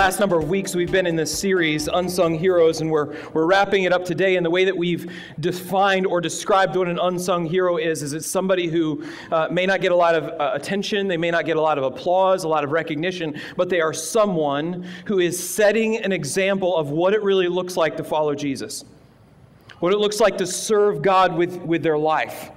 last number of weeks, we've been in this series, Unsung Heroes, and we're wrapping it up today. And the way that we've defined or described what an unsung hero is it's somebody who may not get a lot of attention, they may not get a lot of applause, a lot of recognition, but they are someone who is setting an example of what it really looks like to follow Jesus, what it looks like to serve God with their life.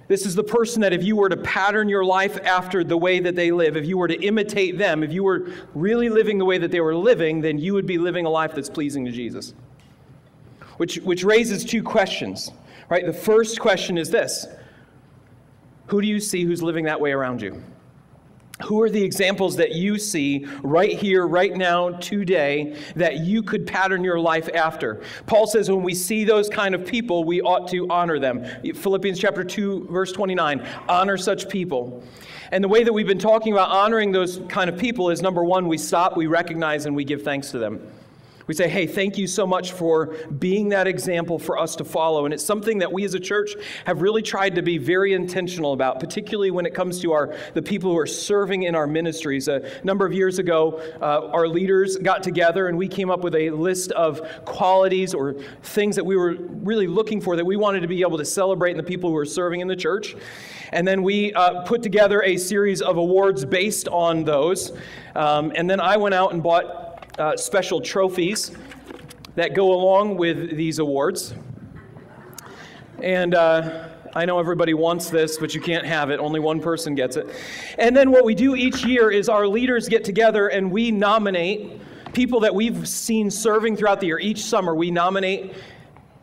This is the person that if you were to pattern your life after the way that they live, if you were to imitate them, if you were really living the way that they were living, then you would be living a life that's pleasing to Jesus. Which raises two questions, right? The first question is this: who do you see who's living that way around you? Who are the examples that you see right here, right now, today, that you could pattern your life after? Paul says when we see those kind of people, we ought to honor them. Philippians chapter 2, verse 29, honor such people. And the way that we've been talking about honoring those kind of people is, number one, we stop, we recognize, and we give thanks to them. We say, hey, thank you so much for being that example for us to follow. And it's something that we as a church have really tried to be very intentional about, particularly when it comes to the people who are serving in our ministries. A number of years ago, our leaders got together and we came up with a list of qualities or things that we were really looking for that we wanted to be able to celebrate in the people who are serving in the church. And then we put together a series of awards based on those. And then I went out and bought special trophies that go along with these awards. And I know everybody wants this, but you can't have it. Only one person gets it. And then what we do each year is our leaders get together and we nominate people that we've seen serving throughout the year. Each summer we nominate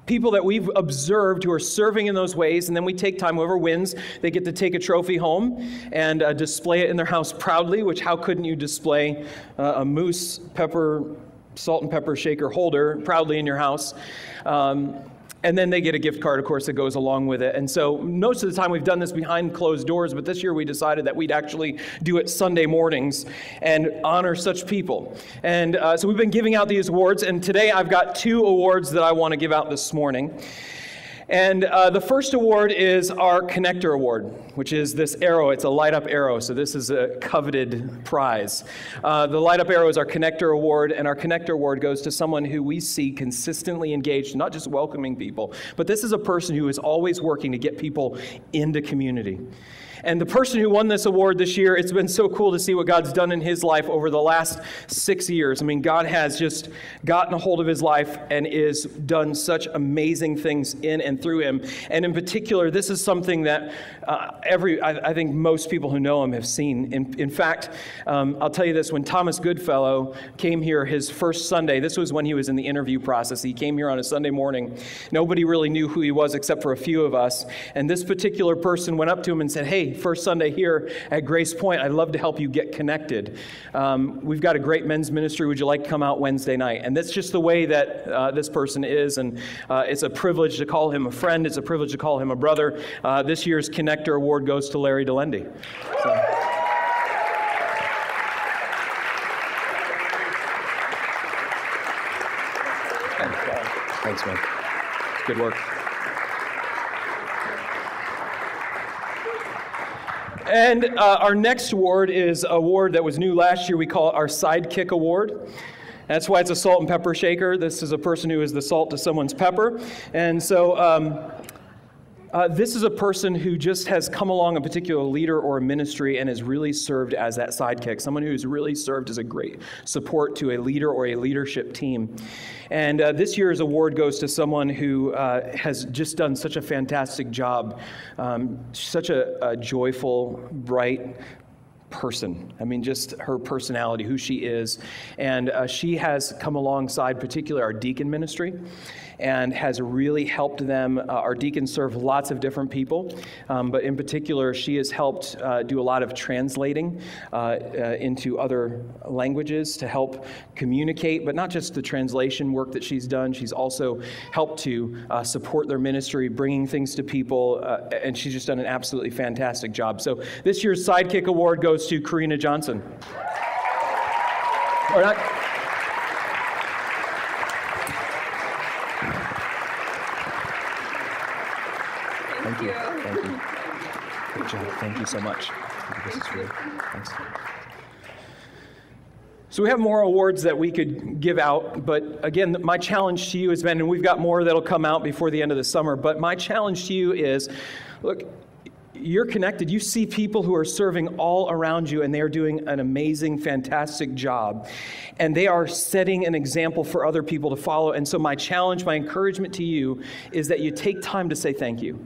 people that we've observed who are serving in those ways, and then we take time. Whoever wins, they get to take a trophy home and display it in their house proudly, which how couldn't you display a moose salt and pepper shaker holder proudly in your house? And then they get a gift card, of course, that goes along with it. And so most of the time we've done this behind closed doors, but this year we decided that we'd actually do it Sunday mornings and honor such people. And so we've been giving out these awards, and today I've got two awards that I want to give out this morning. And the first award is our Connector Award, which is this arrow. It's a light-up arrow, so this is a coveted prize. The light-up arrow is our Connector Award, and our Connector Award goes to someone who we see consistently engaged, not just welcoming people, but this is a person who is always working to get people into community. And the person who won this award this year, it's been so cool to see what God's done in his life over the last 6 years. I mean, God has just gotten a hold of his life and is done such amazing things in and through him. And in particular, this is something that I think most people who know him have seen. In fact, I'll tell you this, when Thomas Goodfellow came here his first Sunday, this was when he was in the interview process. He came here on a Sunday morning. Nobody really knew who he was except for a few of us. And this particular person went up to him and said, hey, first Sunday here at Grace Point, I'd love to help you get connected. We've got a great men's ministry. Would you like to come out Wednesday night? And that's just the way that this person is. And it's a privilege to call him a friend. It's a privilege to call him a brother. This year's Connector Award goes to Larry Delendy. So. Thanks, man. Good work. And our next award is an award that was new last year. We call it our Sidekick Award. That's why it's a salt and pepper shaker. This is a person who is the salt to someone's pepper. And so this is a person who just has come along a particular leader or a ministry and has really served as that sidekick, someone who's really served as a great support to a leader or a leadership team. And this year's award goes to someone who has just done such a fantastic job, such a joyful, bright person. I mean, just her personality, who she is. And she has come alongside particularly our deacon ministry and has really helped them. Our deacons serve lots of different people, but in particular, she has helped do a lot of translating into other languages to help communicate, but not just the translation work that she's done. She's also helped to support their ministry, bringing things to people, and she's just done an absolutely fantastic job. So this year's Sidekick Award goes to Karina Johnson. Or not. Thank you. Thank you. Good job. Thank you so much. This is really thanks. So we have more awards that we could give out, but again, my challenge to you has been, and we've got more that'll come out before the end of the summer, but my challenge to you is, look, you're connected. You see people who are serving all around you, and they are doing an amazing, fantastic job. And they are setting an example for other people to follow. And so my challenge, my encouragement to you is that you take time to say thank you.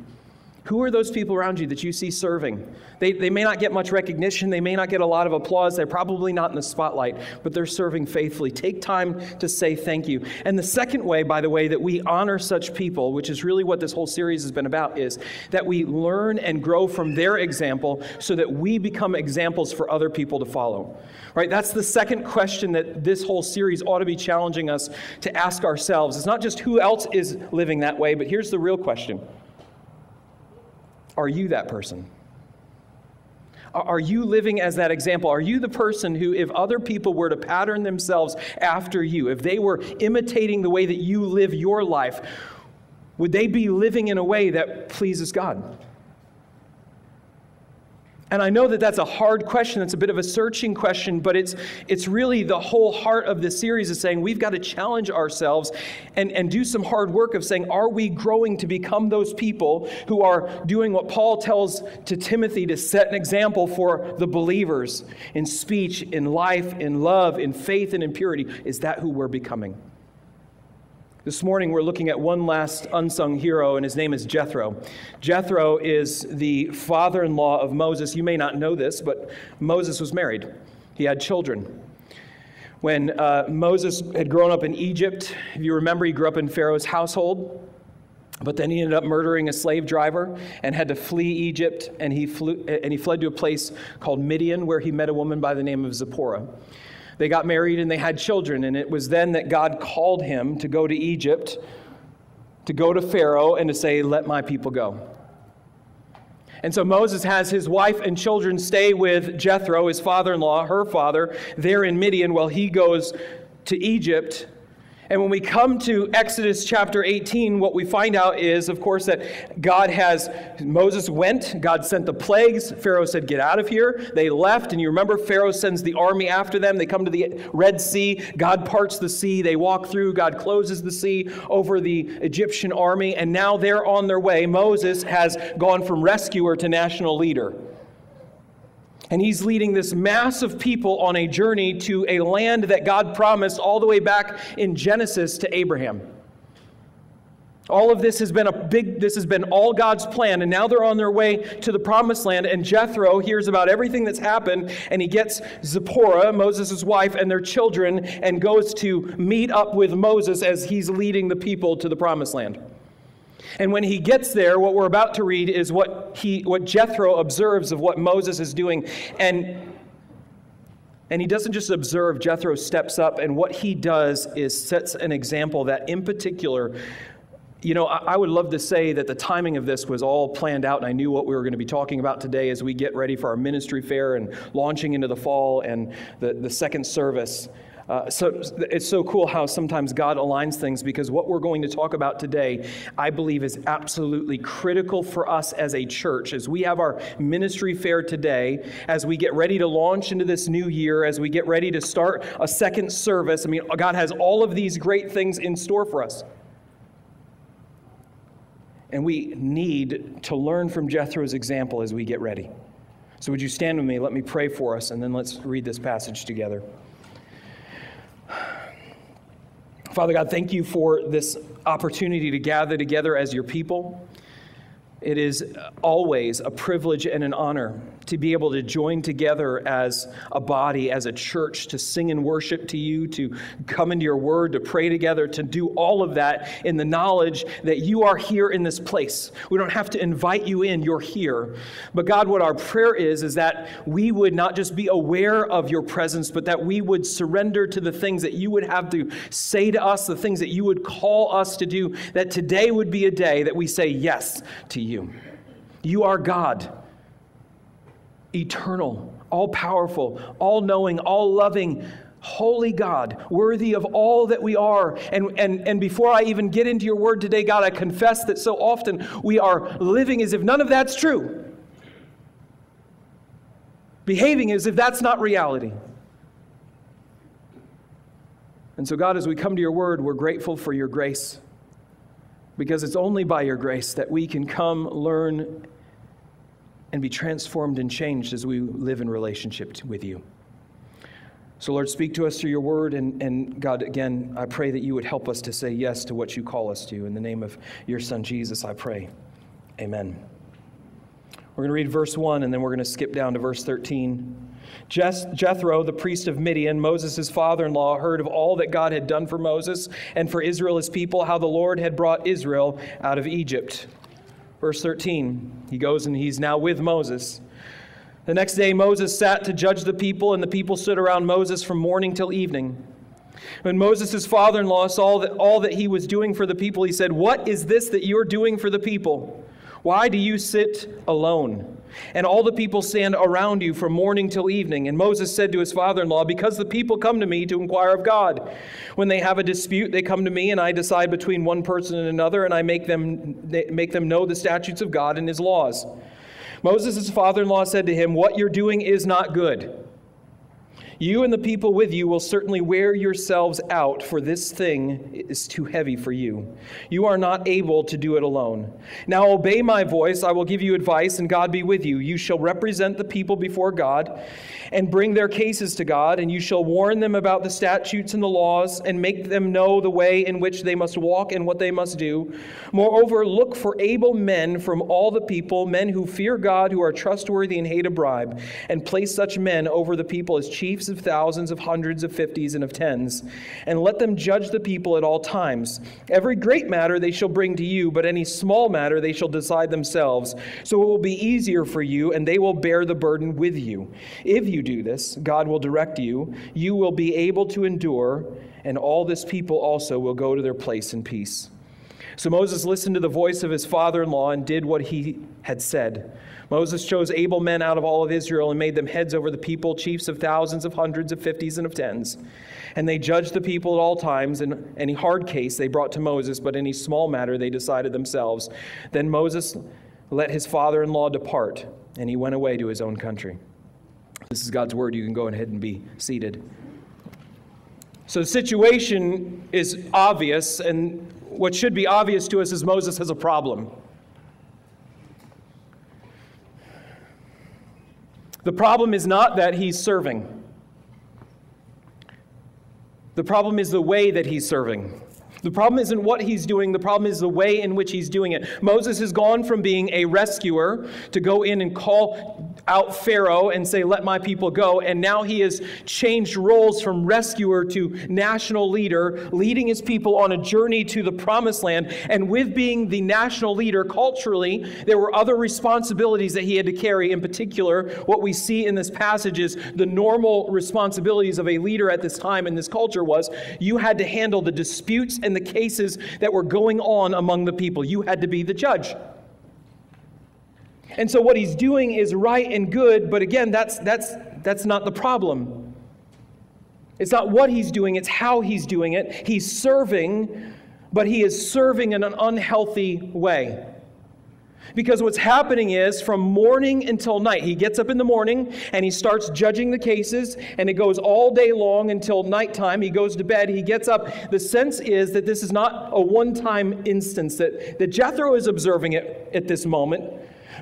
Who are those people around you that you see serving? They may not get much recognition. They may not get a lot of applause. They're probably not in the spotlight, but they're serving faithfully. Take time to say thank you. And the second way, by the way, that we honor such people, which is really what this whole series has been about, is that we learn and grow from their example so that we become examples for other people to follow. Right? That's the second question that this whole series ought to be challenging us to ask ourselves. It's not just who else is living that way, but here's the real question. Are you that person? Are you living as that example? Are you the person who, if other people were to pattern themselves after you, if they were imitating the way that you live your life, would they be living in a way that pleases God? And I know that that's a hard question. It's a bit of a searching question, but it's really the whole heart of this series is saying we've got to challenge ourselves and do some hard work of saying, are we growing to become those people who are doing what Paul tells to Timothy to set an example for the believers in speech, in life, in love, in faith, and in purity? Is that who we're becoming? This morning, we're looking at one last unsung hero, and his name is Jethro. Jethro is the father-in-law of Moses. You may not know this, but Moses was married. He had children. When Moses had grown up in Egypt, if you remember, he grew up in Pharaoh's household, but then he ended up murdering a slave driver and had to flee Egypt, and he fled to a place called Midian, where he met a woman by the name of Zipporah. They got married and they had children, and it was then that God called him to go to Egypt, to go to Pharaoh and to say, let my people go. And so Moses has his wife and children stay with Jethro, his father-in-law, her father, there in Midian while he goes to Egypt. And when we come to Exodus chapter 18, what we find out is, of course, that Moses went, God sent the plagues, Pharaoh said, get out of here. They left, and you remember Pharaoh sends the army after them. They come to the Red Sea, God parts the sea, they walk through, God closes the sea over the Egyptian army, and now they're on their way. Moses has gone from rescuer to national leader. And he's leading this mass of people on a journey to a land that God promised all the way back in Genesis to Abraham. All of this has been all God's plan, and now they're on their way to the promised land, and Jethro hears about everything that's happened, and he gets Zipporah, Moses' wife, and their children, and goes to meet up with Moses as he's leading the people to the promised land. And when he gets there, what we're about to read is what Jethro observes of what Moses is doing. And he doesn't just observe, Jethro steps up, and what he does is sets an example that in particular, I would love to say that the timing of this was all planned out, and I knew what we were going to be talking about today as we get ready for our ministry fair and launching into the fall and the second service. So it's so cool how sometimes God aligns things, because what we're going to talk about today, I believe, is absolutely critical for us as a church. As we have our ministry fair today, as we get ready to launch into this new year, as we get ready to start a second service, God has all of these great things in store for us. And we need to learn from Jethro's example as we get ready. So would you stand with me? Let me pray for us, and then let's read this passage together. Father God, thank you for this opportunity to gather together as your people. It is always a privilege and an honor to be able to join together as a body, as a church, to sing and worship to you, to come into your word, to pray together, to do all of that in the knowledge that you are here in this place. We don't have to invite you in, you're here. But God, what our prayer is that we would not just be aware of your presence, but that we would surrender to the things that you would have to say to us, the things that you would call us to do, that today would be a day that we say yes to you. You are God, eternal, all-powerful, all-knowing, all-loving, holy God, worthy of all that we are. And before I even get into your word today, God, I confess that so often we are living as if none of that's true, behaving as if that's not reality. And so, God, as we come to your word, we're grateful for your grace, because it's only by your grace that we can come, learn, and be transformed and changed as we live in relationship with you. So, Lord, speak to us through your word, and God, again, I pray that you would help us to say yes to what you call us to. In the name of your Son, Jesus, I pray. Amen. We're going to read verse 1, and then we're going to skip down to verse 13. Jethro, the priest of Midian, Moses' father-in-law, heard of all that God had done for Moses and for Israel, his people, how the Lord had brought Israel out of Egypt. Verse 13, he goes and he's now with Moses. The next day Moses sat to judge the people, and the people stood around Moses from morning till evening. When Moses' father-in-law saw all that he was doing for the people, he said, "What is this that you are doing for the people? Why do you sit alone? And all the people stand around you from morning till evening." And Moses said to his father-in-law, "Because the people come to me to inquire of God. When they have a dispute, they come to me, and I decide between one person and another, and I make them know the statutes of God and his laws." Moses' father-in-law said to him, "What you're doing is not good. You and the people with you will certainly wear yourselves out, for this thing is too heavy for you. You are not able to do it alone. Now obey my voice. I will give you advice, and God be with you. You shall represent the people before God and bring their cases to God, and you shall warn them about the statutes and the laws and make them know the way in which they must walk and what they must do. Moreover, look for able men from all the people, men who fear God, who are trustworthy and hate a bribe, and place such men over the people as chiefs of thousands, of hundreds, of fifties, and of tens, and let them judge the people at all times. Every great matter they shall bring to you, but any small matter they shall decide themselves. So it will be easier for you, and they will bear the burden with you. If you do this, God will direct you. You will be able to endure, and all this people also will go to their place in peace." So Moses listened to the voice of his father-in-law and did what he had said. Moses chose able men out of all of Israel and made them heads over the people, chiefs of thousands, of hundreds, of fifties, and of tens. And they judged the people at all times, and any hard case they brought to Moses, but any small matter they decided themselves. Then Moses let his father-in-law depart, and he went away to his own country. This is God's word. You can go ahead and be seated. So the situation is obvious, and what should be obvious to us is Moses has a problem. The problem is not that he's serving. The problem is the way that he's serving. The problem isn't what he's doing. The problem is the way in which he's doing it. Moses has gone from being a rescuer to go in and call out Pharaoh and say, "Let my people go." And now he has changed roles from rescuer to national leader, leading his people on a journey to the promised land. And with being the national leader culturally, there were other responsibilities that he had to carry. In particular, what we see in this passage is the normal responsibilities of a leader at this time in this culture was you had to handle the disputes and the cases that were going on among the people. You had to be the judge. And so what he's doing is right and good, but again, that's not the problem. It's not what he's doing, it's how he's doing it. He's serving, but he is serving in an unhealthy way. Because what's happening is from morning until night, he gets up in the morning and he starts judging the cases, and it goes all day long until nighttime. He goes to bed, he gets up. The sense is that this is not a one-time instance, that Jethro is observing it at this moment.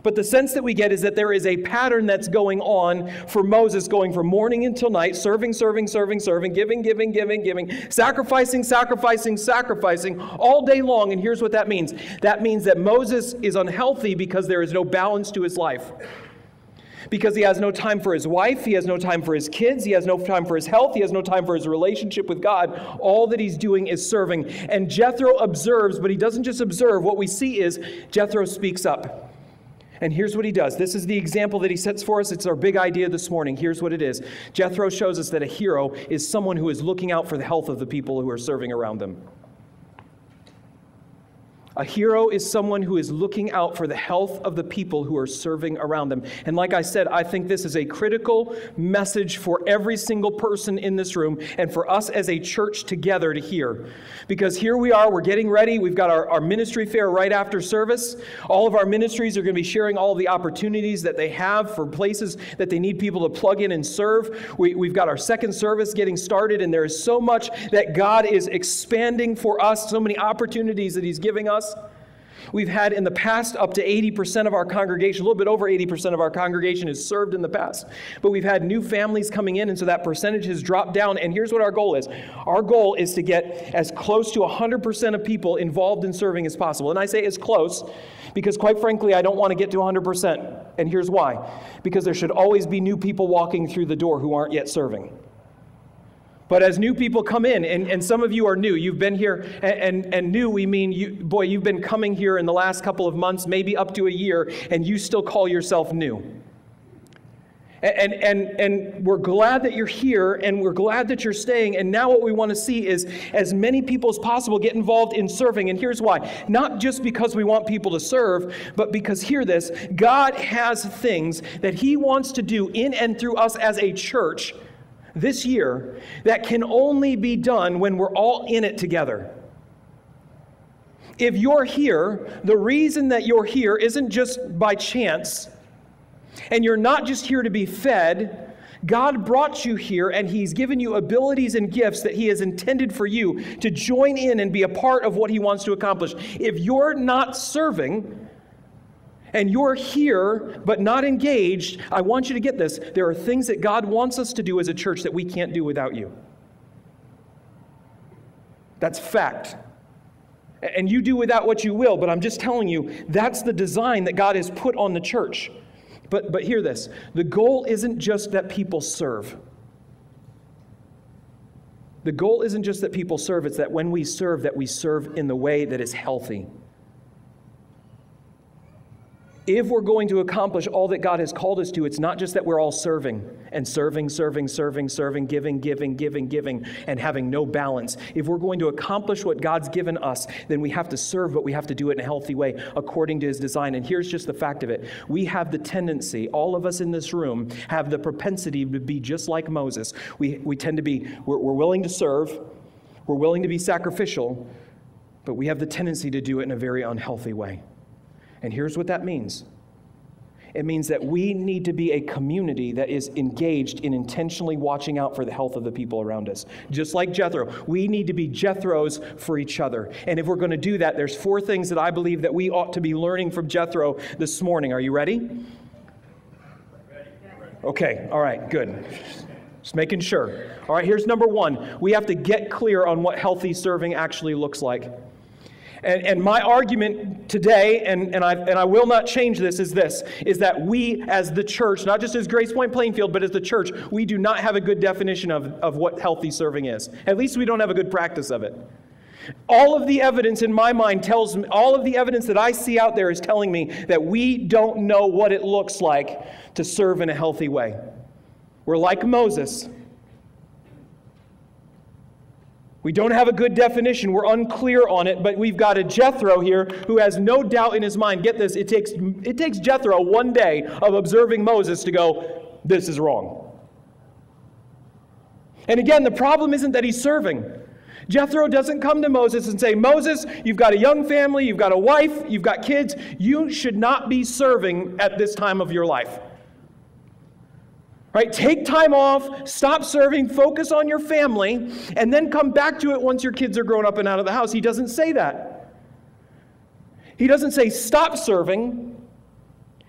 But the sense that we get is that there is a pattern that's going on for Moses, going from morning until night, serving, giving, sacrificing all day long. And here's what that means. That means that Moses is unhealthy because there is no balance to his life. Because he has no time for his wife, he has no time for his kids, he has no time for his health, he has no time for his relationship with God. All that he's doing is serving. And Jethro observes, but he doesn't just observe. What we see is Jethro speaks up. And here's what he does. This is the example that he sets for us. It's our big idea this morning. Here's what it is. Jethro shows us that a hero is someone who is looking out for the health of the people who are serving around them. A hero is someone who is looking out for the health of the people who are serving around them. And like I said, I think this is a critical message for every single person in this room and for us as a church together to hear. Because here we are, we're getting ready. We've got our ministry fair right after service. All of our ministries are going to be sharing all of the opportunities that they have for places that they need people to plug in and serve. We've got our second service getting started, and there is so much that God is expanding for us, so many opportunities that He's giving us. We've had in the past up to 80% of our congregation, a little bit over 80% of our congregation is served in the past. But we've had new families coming in, and so that percentage has dropped down. And here's what our goal is. Our goal is to get as close to 100% of people involved in serving as possible. And I say as close because, quite frankly, I don't want to get to 100%. And here's why. Because there should always be new people walking through the door who aren't yet serving. But as new people come in, and some of you are new, you've been here, and new, we mean, you've been coming here in the last couple of months, maybe up to a year, and you still call yourself new. And we're glad that you're here, and we're glad that you're staying, and now what we want to see is as many people as possible get involved in serving, and here's why. Not just because we want people to serve, but because, hear this, God has things that He wants to do in and through us as a church this year that can only be done when we're all in it together. If you're here, the reason that you're here isn't just by chance, and you're not just here to be fed. God brought you here, and He's given you abilities and gifts that He has intended for you to join in and be a part of what He wants to accomplish. If you're not serving, and you're here but not engaged, I want you to get this. There are things that God wants us to do as a church that we can't do without you. That's fact. And you do without what you will, but I'm just telling you, that's the design that God has put on the church. But hear this. The goal isn't just that people serve. The goal isn't just that people serve, it's that when we serve, that we serve in the way that is healthy. If we're going to accomplish all that God has called us to, it's not just that we're all serving, giving, and having no balance. If we're going to accomplish what God's given us, then we have to serve, but we have to do it in a healthy way according to His design. And here's just the fact of it. We have the tendency, all of us in this room, have the propensity to be just like Moses. We tend to be, we're willing to serve, we're willing to be sacrificial, but we have the tendency to do it in a very unhealthy way. And here's what that means. It means that we need to be a community that is engaged in intentionally watching out for the health of the people around us. Just like Jethro, we need to be Jethros for each other. And if we're going to do that, there's 4 things that I believe that we ought to be learning from Jethro this morning. Are you ready? Okay, all right, good. Just making sure. All right, here's number 1. We have to get clear on what healthy serving actually looks like. And my argument today, and I will not change this, is that we as the church, not just as Grace Point Plainfield, but as the church, we do not have a good definition of what healthy serving is. At least we don't have a good practice of it. All of the evidence in my mind tells me, all of the evidence that I see out there is telling me that we don't know what it looks like to serve in a healthy way. We're like Moses. We don't have a good definition. We're unclear on it, but we've got a Jethro here who has no doubt in his mind. Get this, it takes Jethro one day of observing Moses to go, this is wrong. And again, the problem isn't that he's serving. Jethro doesn't come to Moses and say, Moses, you've got a young family, you've got a wife, you've got kids. You should not be serving at this time of your life. Right? Take time off, stop serving, focus on your family, and then come back to it once your kids are grown up and out of the house. He doesn't say that. He doesn't say stop serving.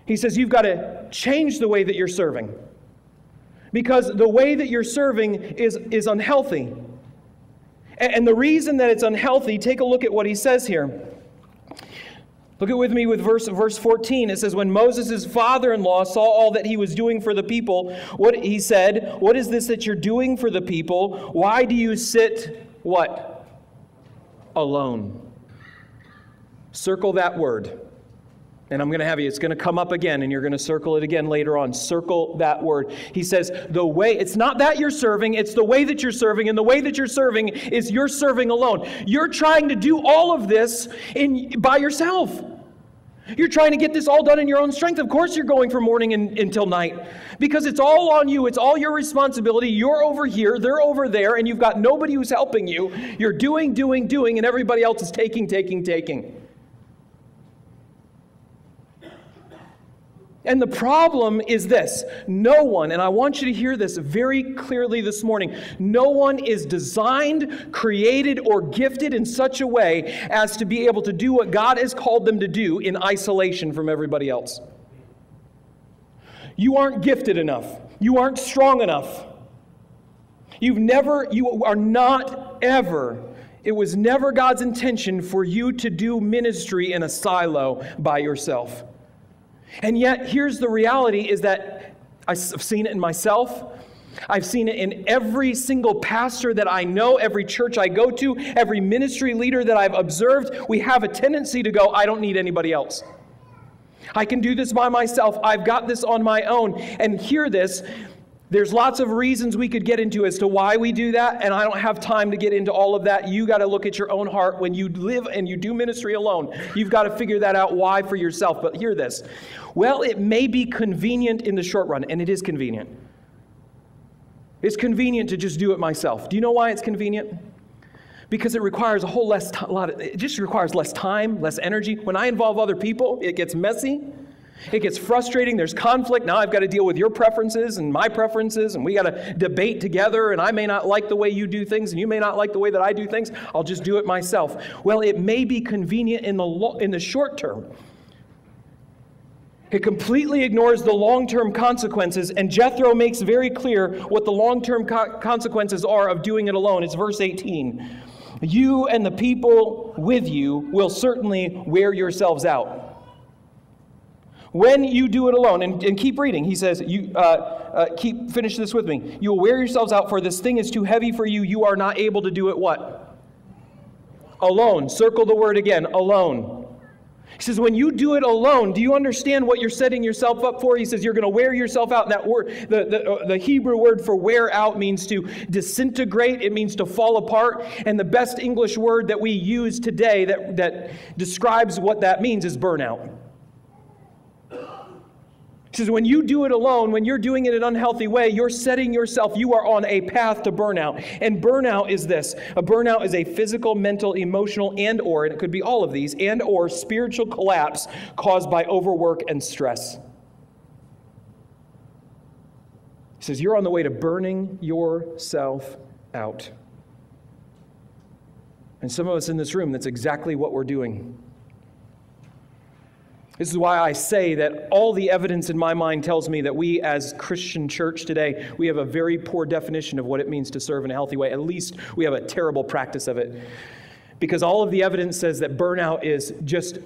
He says you've got to change the way that you're serving. Because the way that you're serving is unhealthy. And the reason that it's unhealthy, take a look at what he says here. Look at with me with verse 14. It says, when Moses' father-in-law saw all that he was doing for the people, he said, what is this that you're doing for the people? Why do you sit, what? Alone. Circle that word. And I'm going to have you, it's going to come up again, and you're going to circle it again later on. Circle that word. He says, the way, it's not that you're serving, it's the way that you're serving, and the way that you're serving is you're serving alone. You're trying to do all of this by yourself. You're trying to get this all done in your own strength. Of course you're going from morning until night, because it's all on you. It's all your responsibility. You're over here, they're over there, and you've got nobody who's helping you. You're doing, and everybody else is taking. And the problem is this: no one, and I want you to hear this very clearly this morning, no one is designed, created, or gifted in such a way as to be able to do what God has called them to do in isolation from everybody else. You aren't gifted enough. You aren't strong it was never God's intention for you to do ministry in a silo by yourself. And yet, here's the reality, is that I've seen it in myself. I've seen it in every single pastor that I know, every church I go to, every ministry leader that I've observed. We have a tendency to go, I don't need anybody else. I can do this by myself. I've got this on my own. And hear this, there's lots of reasons we could get into as to why we do that, and I don't have time to get into all of that. You got to look at your own heart. When you live and you do ministry alone, you've got to figure that out why for yourself. But hear this. Well, it may be convenient in the short run, and it is convenient. It's convenient to just do it myself. Do you know why it's convenient? Because it requires it just requires less time, less energy. When I involve other people, it gets messy. It gets frustrating. There's conflict. Now I've got to deal with your preferences and my preferences, and we got to debate together, and I may not like the way you do things, and you may not like the way that I do things. I'll just do it myself. Well, it may be convenient in the short term. It completely ignores the long-term consequences, and Jethro makes very clear what the long-term consequences are of doing it alone. It's verse 18. You and the people with you will certainly wear yourselves out. When you do it alone, and keep reading, he says, finish this with me. You will wear yourselves out, for this thing is too heavy for you. You are not able to do it what? Alone. Circle the word again, alone. He says, when you do it alone, do you understand what you're setting yourself up for? He says, you're going to wear yourself out. And that word, the Hebrew word for wear out means to disintegrate. It means to fall apart. And the best English word that we use today that describes what that means is burnout. He says, when you do it alone, when you're doing it in an unhealthy way, you're setting yourself, you are on a path to burnout. And burnout is this. A burnout is a physical, mental, emotional, and it could be all of these, and or spiritual collapse caused by overwork and stress. He says, you're on the way to burning yourself out. And some of us in this room, that's exactly what we're doing. This is why I say that all the evidence in my mind tells me that we as Christian church today, we have a very poor definition of what it means to serve in a healthy way. At least we have a terrible practice of it. Because all of the evidence says that burnout is just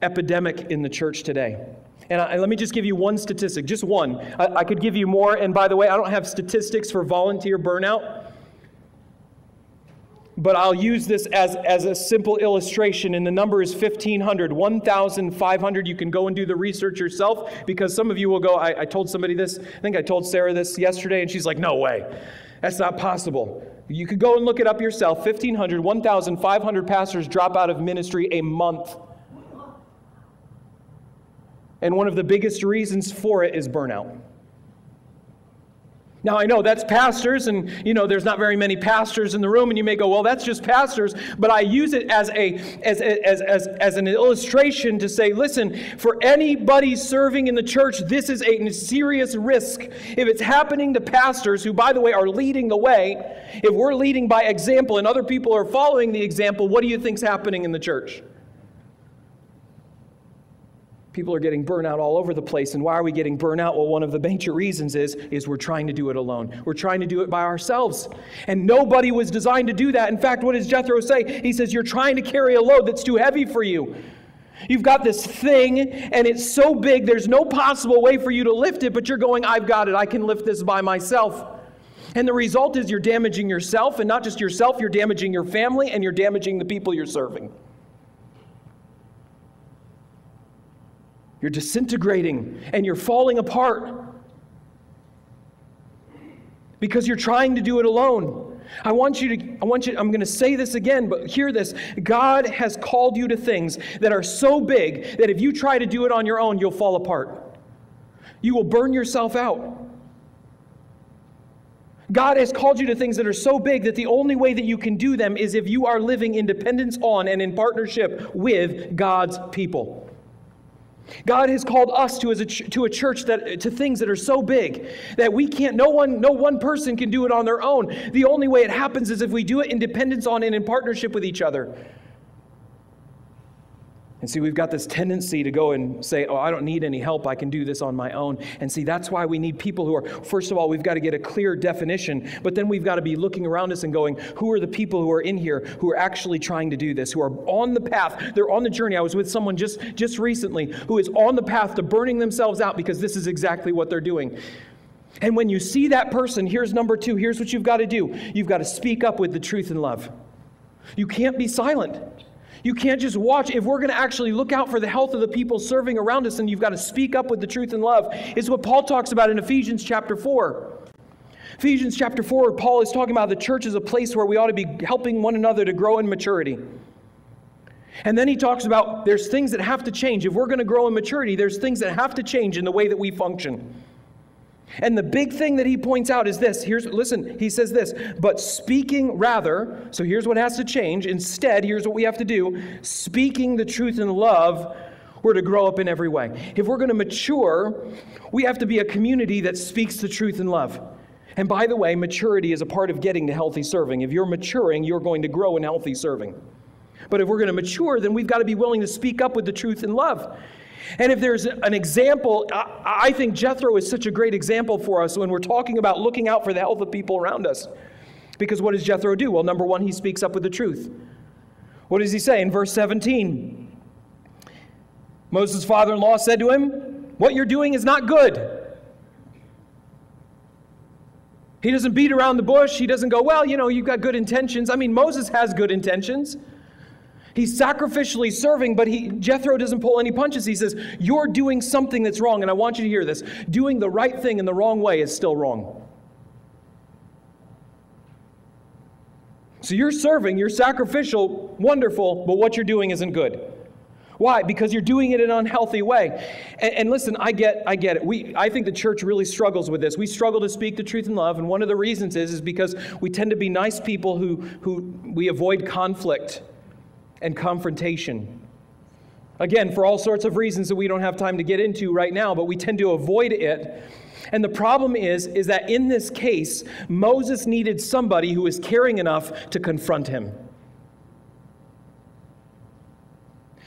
epidemic in the church today. And let me just give you one statistic, just one. I could give you more. And by the way, I don't have statistics for volunteer burnout. But I'll use this as a simple illustration, and the number is 1,500, 1,500. You can go and do the research yourself, because some of you will go, I told somebody this, I think I told Sarah this yesterday, and she's like, no way, that's not possible. You could go and look it up yourself. 1,500, 1,500 pastors drop out of ministry a month. And one of the biggest reasons for it is burnout. Now, I know that's pastors, and there's not very many pastors in the room, and you may go, well, that's just pastors, but I use it as an illustration to say, listen, for anybody serving in the church, this is a serious risk. If it's happening to pastors, who, by the way, are leading the way, if we're leading by example and other people are following the example, what do you think's happening in the church? People are getting burnout all over the place. And why are we getting burnout? Well, one of the major reasons is we're trying to do it alone. We're trying to do it by ourselves. And nobody was designed to do that. In fact, what does Jethro say? He says, you're trying to carry a load that's too heavy for you. You've got this thing, and it's so big, there's no possible way for you to lift it, but you're going, I've got it. I can lift this by myself. And the result is you're damaging yourself, and not just yourself, you're damaging your family, and you're damaging the people you're serving. You're disintegrating and you're falling apart because you're trying to do it alone. I'm going to say this again, but hear this. God has called you to things that are so big that if you try to do it on your own, you'll fall apart. You will burn yourself out. God has called you to things that are so big that the only way that you can do them is if you are living in dependence on and in partnership with God's people. God has called us to a church to things that are so big that we can't, no one person can do it on their own. The only way it happens is if we do it in dependence on and in partnership with each other. And see, we've got this tendency to go and say, oh, I don't need any help. I can do this on my own. And see, that's why we need people who are, first of all, we've got to get a clear definition, but then we've got to be looking around us and going, who are the people who are in here who are actually trying to do this, who are on the path, they're on the journey. I was with someone just recently who is on the path to burning themselves out because this is exactly what they're doing. And when you see that person, here's number 2, here's what you've got to do. You've got to speak up with the truth and love. You can't be silent. You can't just watch. If we're going to actually look out for the health of the people serving around us, then you've got to speak up with the truth and love. It's what Paul talks about in Ephesians chapter 4. Ephesians chapter 4, Paul is talking about the church as a place where we ought to be helping one another to grow in maturity. And then he talks about there's things that have to change. If we're going to grow in maturity, there's things that have to change in the way that we function. And the big thing that he points out is this. Listen, he says this, but speaking rather, so here's what has to change. Instead, here's what we have to do. Speaking the truth in love, we're to grow up in every way. If we're going to mature, we have to be a community that speaks the truth in love. And by the way, maturity is a part of getting to healthy serving. If you're maturing, you're going to grow in healthy serving. But if we're going to mature, then we've got to be willing to speak up with the truth in love. And if there's an example, I think Jethro is such a great example for us when we're talking about looking out for the health of people around us. Because what does Jethro do? Well, number 1, he speaks up with the truth. What does he say in verse 17? Moses' father-in-law said to him, what you're doing is not good. He doesn't beat around the bush. He doesn't go, well, you've got good intentions. I mean, Moses has good intentions. He's sacrificially serving, but Jethro doesn't pull any punches. He says, you're doing something that's wrong, and I want you to hear this. Doing the right thing in the wrong way is still wrong. So you're serving, you're sacrificial, wonderful, but what you're doing isn't good. Why? Because you're doing it in an unhealthy way. And listen, I get it. I think the church really struggles with this. We struggle to speak the truth in love, and one of the reasons is because we tend to be nice people who we avoid conflict and confrontation. Again, for all sorts of reasons that we don't have time to get into right now, but we tend to avoid it. And the problem is that in this case, Moses needed somebody who was caring enough to confront him.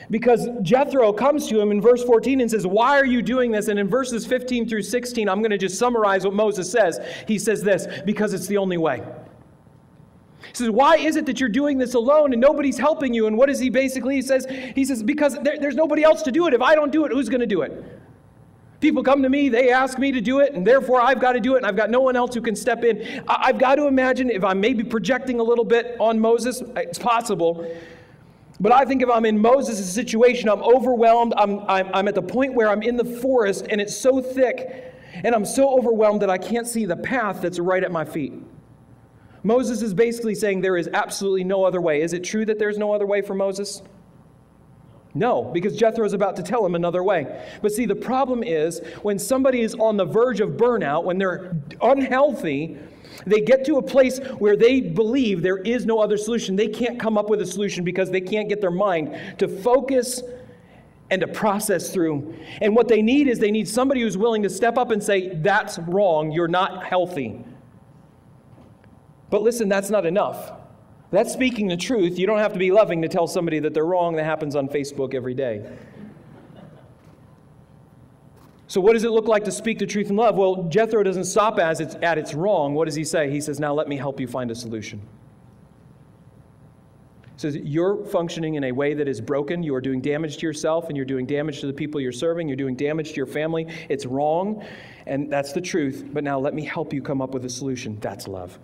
Because Jethro comes to him in verse 14 and says, why are you doing this? And in verses 15 through 16, I'm going to just summarize what Moses says. He says this, because it's the only way. He says, why is it that you're doing this alone and nobody's helping you? And what does he basically says? He says, because there's nobody else to do it. If I don't do it, who's going to do it? People come to me, they ask me to do it, and therefore I've got to do it, and I've got no one else who can step in. I've got to imagine, if I'm maybe projecting a little bit on Moses, it's possible, but I think if I'm in Moses' situation, I'm overwhelmed, I'm at the point where I'm in the forest, and it's so thick, and I'm so overwhelmed that I can't see the path that's right at my feet. Moses is basically saying there is absolutely no other way. Is it true that there's no other way for Moses? No, because Jethro is about to tell him another way. But see, the problem is when somebody is on the verge of burnout, when they're unhealthy, they get to a place where they believe there is no other solution. They can't come up with a solution because they can't get their mind to focus and to process through. And what they need somebody who's willing to step up and say, that's wrong, you're not healthy. But listen, that's not enough. That's speaking the truth. You don't have to be loving to tell somebody that they're wrong. That happens on Facebook every day. So what does it look like to speak the truth in love? Well, Jethro doesn't stop at it's wrong. What does he say? He says, now let me help you find a solution. He says, you're functioning in a way that is broken. You are doing damage to yourself, and you're doing damage to the people you're serving. You're doing damage to your family. It's wrong, and that's the truth. But now let me help you come up with a solution. That's love.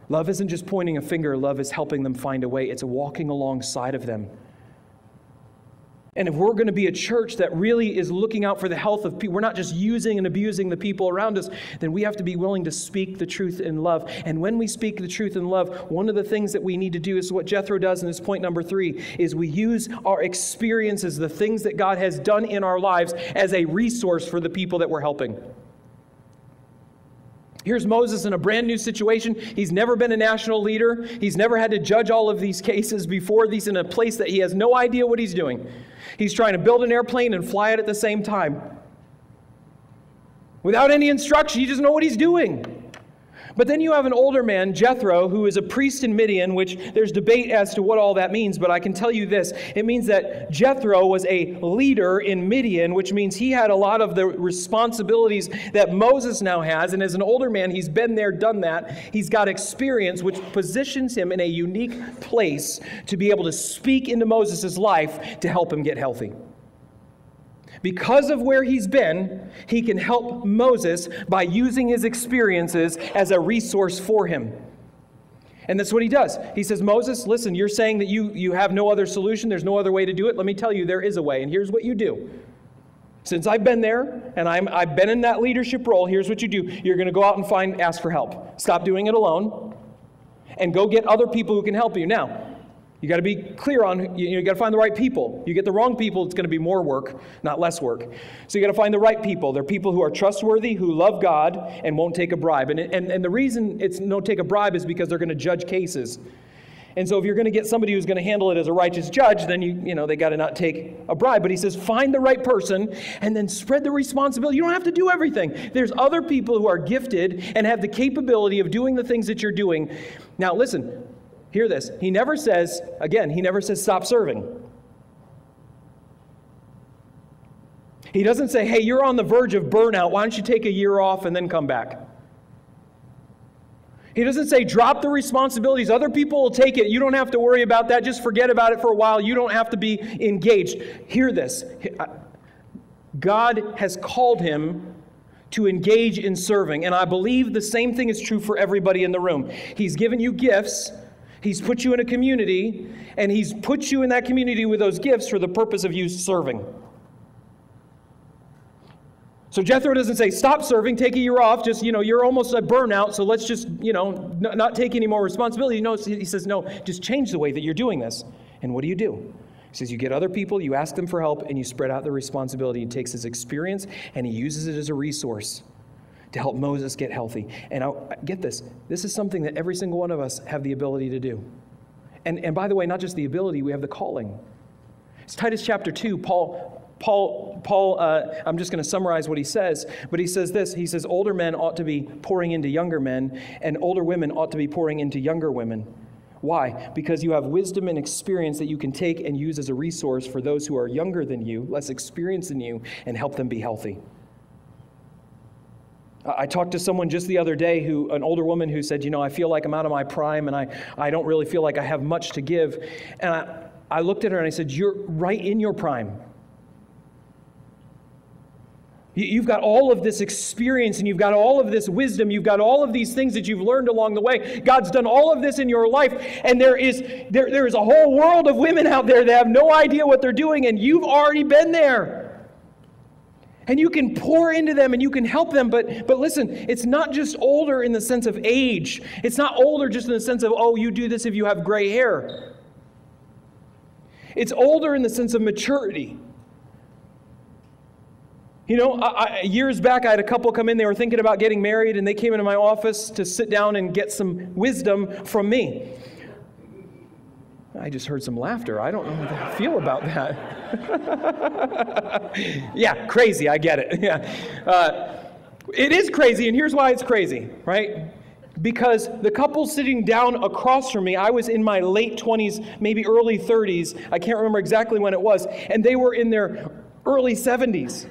Love isn't just pointing a finger. Love is helping them find a way. It's walking alongside of them. And if we're going to be a church that really is looking out for the health of people, we're not just using and abusing the people around us, then we have to be willing to speak the truth in love. And when we speak the truth in love, one of the things that we need to do is what Jethro does, and this point number 3, is we use our experiences, the things that God has done in our lives, as a resource for the people that we're helping. Here's Moses in a brand new situation. He's never been a national leader. He's never had to judge all of these cases before. He's in a place that he has no idea what he's doing. He's trying to build an airplane and fly it at the same time. Without any instruction, he doesn't know what he's doing. But then you have an older man, Jethro, who is a priest in Midian, which there's debate as to what all that means, but I can tell you this. It means that Jethro was a leader in Midian, which means he had a lot of the responsibilities that Moses now has. And as an older man, he's been there, done that. He's got experience, which positions him in a unique place to be able to speak into Moses' life to help him get healthy. Because of where he's been, he can help Moses by using his experiences as a resource for him. And that's what he does. He says, Moses, listen, you're saying that you have no other solution. There's no other way to do it. Let me tell you, there is a way. And here's what you do. Since I've been there and I've been in that leadership role, here's what you do. You're going to go out and ask for help. Stop doing it alone and go get other people who can help you. Now, you got to be clear on, you got to find the right people. You get the wrong people, it's going to be more work, not less work. So you got to find the right people. They're people who are trustworthy, who love God, and won't take a bribe. And the reason it's no take a bribe is because they're going to judge cases. And so if you're going to get somebody who's going to handle it as a righteous judge, then they got to not take a bribe. But he says, find the right person and then spread the responsibility. You don't have to do everything. There's other people who are gifted and have the capability of doing the things that you're doing. Now listen. Hear this. He never says stop serving. He doesn't say, hey, you're on the verge of burnout. Why don't you take a year off and then come back? He doesn't say drop the responsibilities. Other people will take it. You don't have to worry about that. Just forget about it for a while. You don't have to be engaged. Hear this. God has called him to engage in serving. And I believe the same thing is true for everybody in the room. He's given you gifts. He's put you in a community, and he's put you in that community with those gifts for the purpose of you serving. So Jethro doesn't say, stop serving, take a year off, just, you're almost at burnout, so let's just, not take any more responsibility. No, he says, no, just change the way that you're doing this. And what do? He says, you get other people, you ask them for help, and you spread out the responsibility. He takes his experience, and he uses it as a resource to help Moses get healthy. And get this. This is something that every single one of us have the ability to do. And by the way, not just the ability, we have the calling. It's Titus chapter 2. Paul, I'm just going to summarize what he says, but he says this. He says, older men ought to be pouring into younger men, and older women ought to be pouring into younger women. Why? Because you have wisdom and experience that you can take and use as a resource for those who are younger than you, less experienced than you, and help them be healthy. I talked to someone just the other day, an older woman who said, I feel like I'm out of my prime and I don't really feel like I have much to give. And I looked at her and I said, you're right in your prime. You've got all of this experience and you've got all of this wisdom. You've got all of these things that you've learned along the way. God's done all of this in your life. And there is a whole world of women out there that have no idea what they're doing, and you've already been there. And you can pour into them and you can help them. But listen, it's not just older in the sense of age. It's not older just in the sense of, you do this if you have gray hair. It's older in the sense of maturity. Years back, I had a couple come in. They were thinking about getting married, and they came into my office to sit down and get some wisdom from me. I just heard some laughter. I don't know how I feel about that. Yeah, crazy. I get it. Yeah, it is crazy, and here's why it's crazy, right? Because the couple sitting down across from me, I was in my late 20s, maybe early 30s. I can't remember exactly when it was, and they were in their early 70s.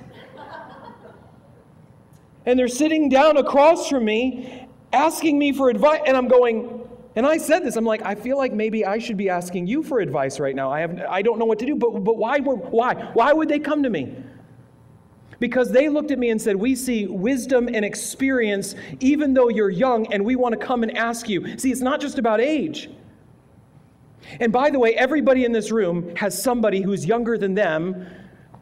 And they're sitting down across from me, asking me for advice, and I'm going. And I said this, I'm like, I feel like maybe I should be asking you for advice right now. I don't know what to do, but why? Why would they come to me? Because they looked at me and said, we see wisdom and experience even though you're young, and we want to come and ask you. See, it's not just about age. And by the way, everybody in this room has somebody who's younger than them,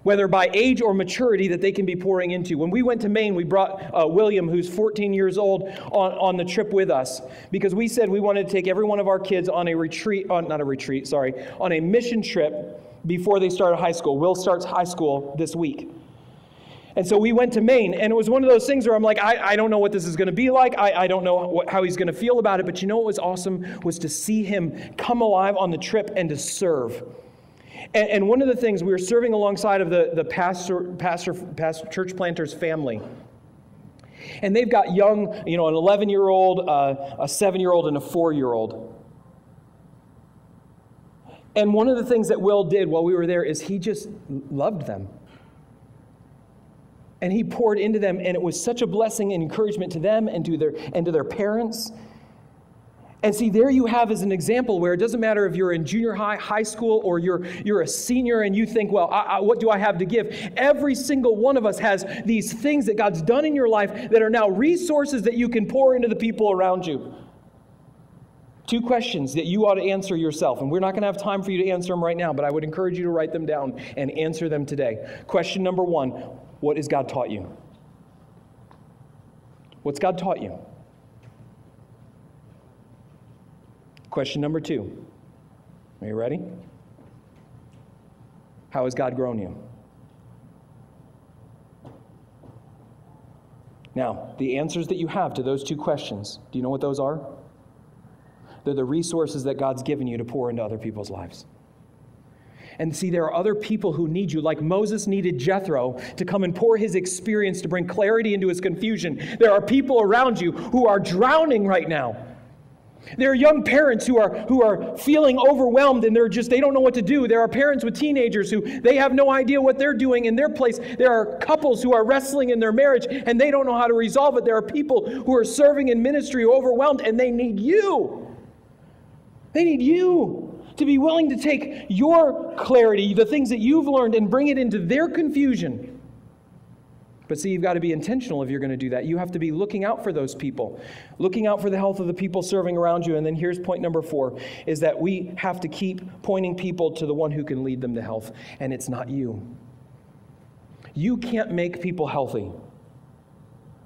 whether by age or maturity, that they can be pouring into. When we went to Maine, we brought William, who's 14 years old, on the trip with us, because we said we wanted to take every one of our kids on on a mission trip before they started high school. Will starts high school this week. And so we went to Maine, and it was one of those things where I'm like, I don't know what this is going to be like. I don't know how he's going to feel about it. But you know what was awesome was to see him come alive on the trip and to serve. And one of the things, we were serving alongside of the pastor church planter's family. And they've got young, an 11-year-old, a 7-year-old, and a 4-year-old. And one of the things that Will did while we were there is he just loved them. And he poured into them, and it was such a blessing and encouragement to them and to their parents. And see, there you have as an example where it doesn't matter if you're in junior high school, or you're a senior and you think, well, what do I have to give? Every single one of us has these things that God's done in your life that are now resources that you can pour into the people around you. 2 questions that you ought to answer yourself. And we're not going to have time for you to answer them right now, but I would encourage you to write them down and answer them today. Question number 1, what has God taught you? What's God taught you? Question number 2. Are you ready? How has God grown you? Now, the answers that you have to those 2 questions, do you know what those are? They're the resources that God's given you to pour into other people's lives. And see, there are other people who need you, like Moses needed Jethro to come and pour his experience to bring clarity into his confusion. There are people around you who are drowning right now. There are young parents who are feeling overwhelmed, and they don't know what to do. There are parents with teenagers who they have no idea what they're doing in their place. There are couples who are wrestling in their marriage and they don't know how to resolve it. There are people who are serving in ministry overwhelmed, and they need you. They need you to be willing to take your clarity, the things that you've learned, and bring it into their confusion. But see, you've got to be intentional if you're going to do that. You have to be looking out for those people, looking out for the health of the people serving around you. And then here's point number 4, is that we have to keep pointing people to the one who can lead them to health, and it's not you. You can't make people healthy.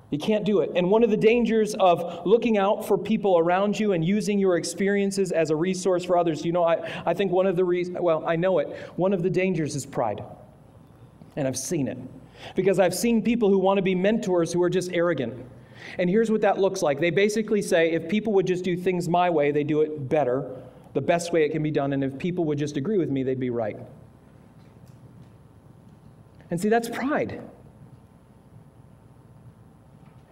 You can't do it. And one of the dangers of looking out for people around you and using your experiences as a resource for others, I think one of the reasons, I know it, one of the dangers is pride. And I've seen it. Because I've seen people who want to be mentors who are just arrogant. And here's what that looks like. They basically say, if people would just do things my way, they do it better, the best way it can be done. And if people would just agree with me, they'd be right. And see, that's pride.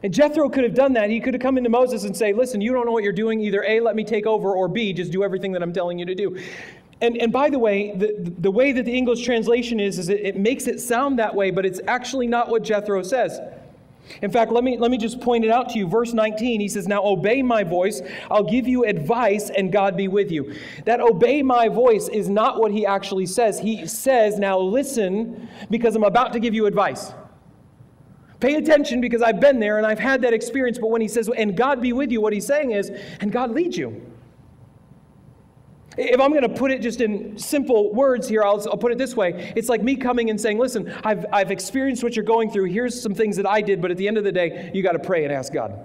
And Jethro could have done that. He could have come into Moses and say, listen, you don't know what you're doing. Either A, let me take over, or B, just do everything that I'm telling you to do. And by the way, the way that the English translation is it makes it sound that way, but it's actually not what Jethro says. In fact, let me just point it out to you. Verse 19, he says, now obey my voice. I'll give you advice, and God be with you. That obey my voice is not what he actually says. He says, now listen, because I'm about to give you advice. Pay attention, because I've been there and I've had that experience. But when he says, and God be with you, what he's saying is, and God lead you. If I'm going to put it just in simple words here, I'll put it this way. It's like me coming and saying, listen, I've experienced what you're going through. Here's some things that I did, but at the end of the day, you got to pray and ask God.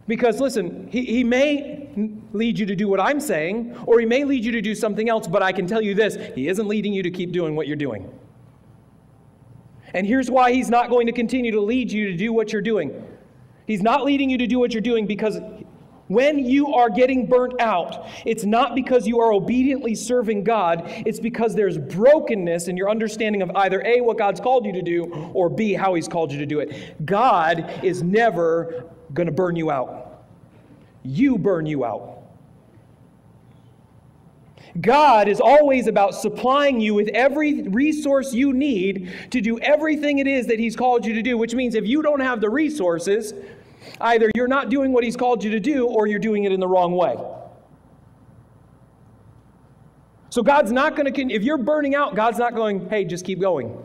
Because listen, he may lead you to do what I'm saying, or he may lead you to do something else, but I can tell you this, he isn't leading you to keep doing what you're doing. And here's why he's not going to continue to lead you to do what you're doing. He's not leading you to do what you're doing because when you are getting burnt out, it's not because you are obediently serving God. It's because there's brokenness in your understanding of either A, what God's called you to do, or B, how he's called you to do it. God is never going to burn you out. You burn you out. God is always about supplying you with every resource you need to do everything it is that he's called you to do, which means if you don't have the resources, either you're not doing what he's called you to do, or you're doing it in the wrong way. So God's not going to, if you're burning out, God's not going, hey, just keep going.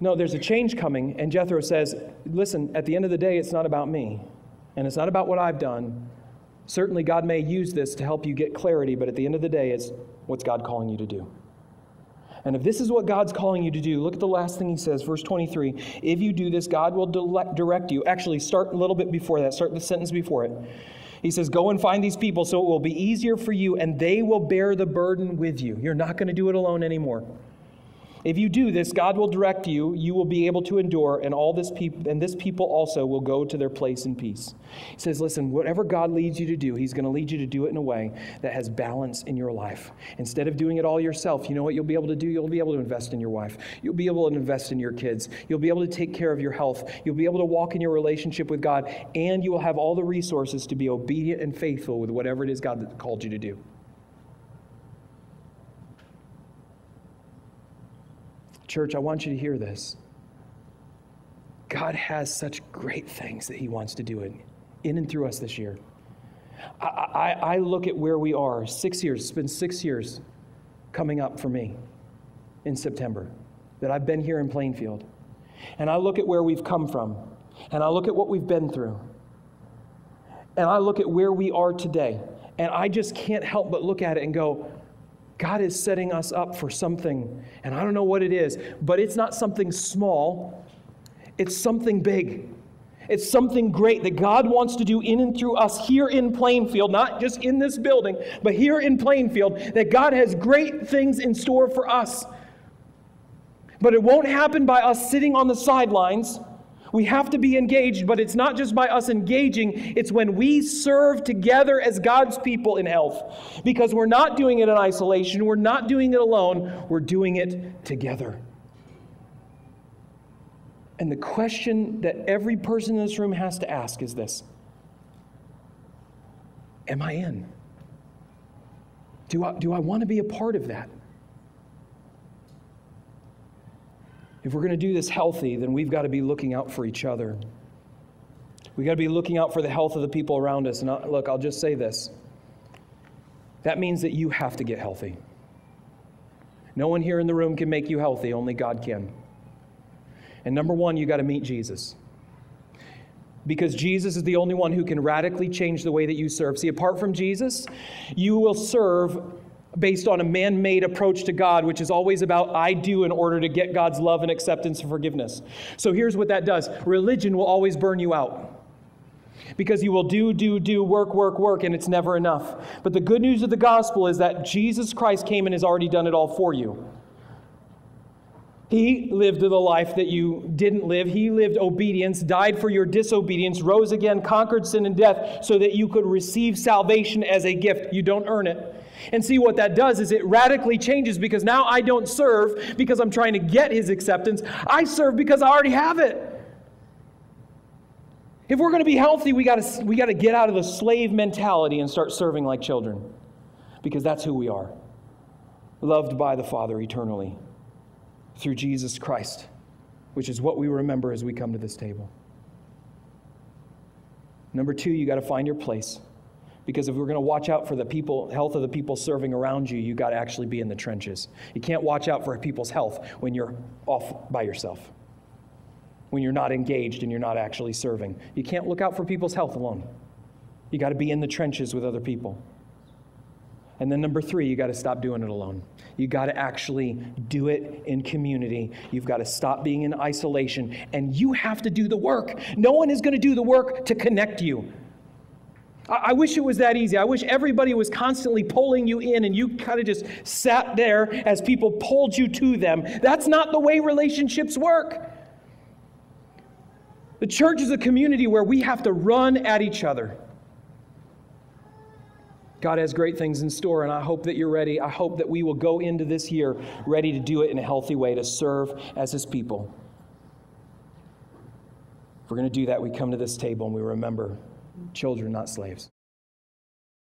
No, there's a change coming, and Jethro says, listen, at the end of the day, it's not about me. And it's not about what I've done. Certainly God may use this to help you get clarity, but at the end of the day, it's what's God calling you to do. And if this is what God's calling you to do, look at the last thing he says, verse 23. If you do this, God will direct you. Actually, start a little bit before that. Start the sentence before it. He says, go and find these people so it will be easier for you, and they will bear the burden with you. You're not going to do it alone anymore. If you do this, God will direct you. You will be able to endure, and this people also will go to their place in peace. He says, listen, whatever God leads you to do, he's going to lead you to do it in a way that has balance in your life. Instead of doing it all yourself, you know what you'll be able to do? You'll be able to invest in your wife. You'll be able to invest in your kids. You'll be able to take care of your health. You'll be able to walk in your relationship with God, and you will have all the resources to be obedient and faithful with whatever it is God called you to do. Church, I want you to hear this. God has such great things that he wants to do in and through us this year. I look at where we are, 6 years. It's been 6 years coming up for me in September that I've been here in Plainfield. And I look at where we've come from. And I look at what we've been through. And I look at where we are today. And I just can't help but look at it and go, God is setting us up for something, and I don't know what it is, but it's not something small. It's something big. It's something great that God wants to do in and through us here in Plainfield, not just in this building, but here in Plainfield, that God has great things in store for us. But it won't happen by us sitting on the sidelines. We have to be engaged, but it's not just by us engaging. It's when we serve together as God's people in health. Because we're not doing it in isolation. We're not doing it alone. We're doing it together. And the question that every person in this room has to ask is this. Am I in? Do I want to be a part of that? If we're going to do this healthy, then we've got to be looking out for each other. We've got to be looking out for the health of the people around us. And look, I'll just say this. That means that you have to get healthy. No one here in the room can make you healthy. Only God can. And number one, you got to meet Jesus. Because Jesus is the only one who can radically change the way that you serve. See, apart from Jesus, you will serve based on a man-made approach to God, which is always about I do in order to get God's love and acceptance and forgiveness. So here's what that does. Religion will always burn you out. Because you will do, work, and it's never enough. But the good news of the gospel is that Jesus Christ came and has already done it all for you. He lived the life that you didn't live. He lived obedience, died for your disobedience, rose again, conquered sin and death so that you could receive salvation as a gift. You don't earn it. And see what that does is it radically changes because now I don't serve because I'm trying to get his acceptance. I serve because I already have it. If we're going to be healthy, we got to get out of the slave mentality and start serving like children because that's who we are. Loved by the Father eternally. Through Jesus Christ, which is what we remember as we come to this table. Number two, you got to find your place. Because if we're going to watch out for the health of the people serving around you, you got to actually be in the trenches. You can't watch out for people's health when you're off by yourself. When you're not engaged and you're not actually serving. You can't look out for people's health alone. You got to be in the trenches with other people. And then number three, you got to stop doing it alone. You got to actually do it in community. You've got to stop being in isolation. And you have to do the work. No one is going to do the work to connect you. I wish it was that easy. I wish everybody was constantly pulling you in and you kind of just sat there as people pulled you to them. That's not the way relationships work. The church is a community where we have to run at each other. God has great things in store, and I hope that you're ready. I hope that we will go into this year ready to do it in a healthy way, to serve as his people. If we're going to do that, we come to this table and we remember children, not slaves.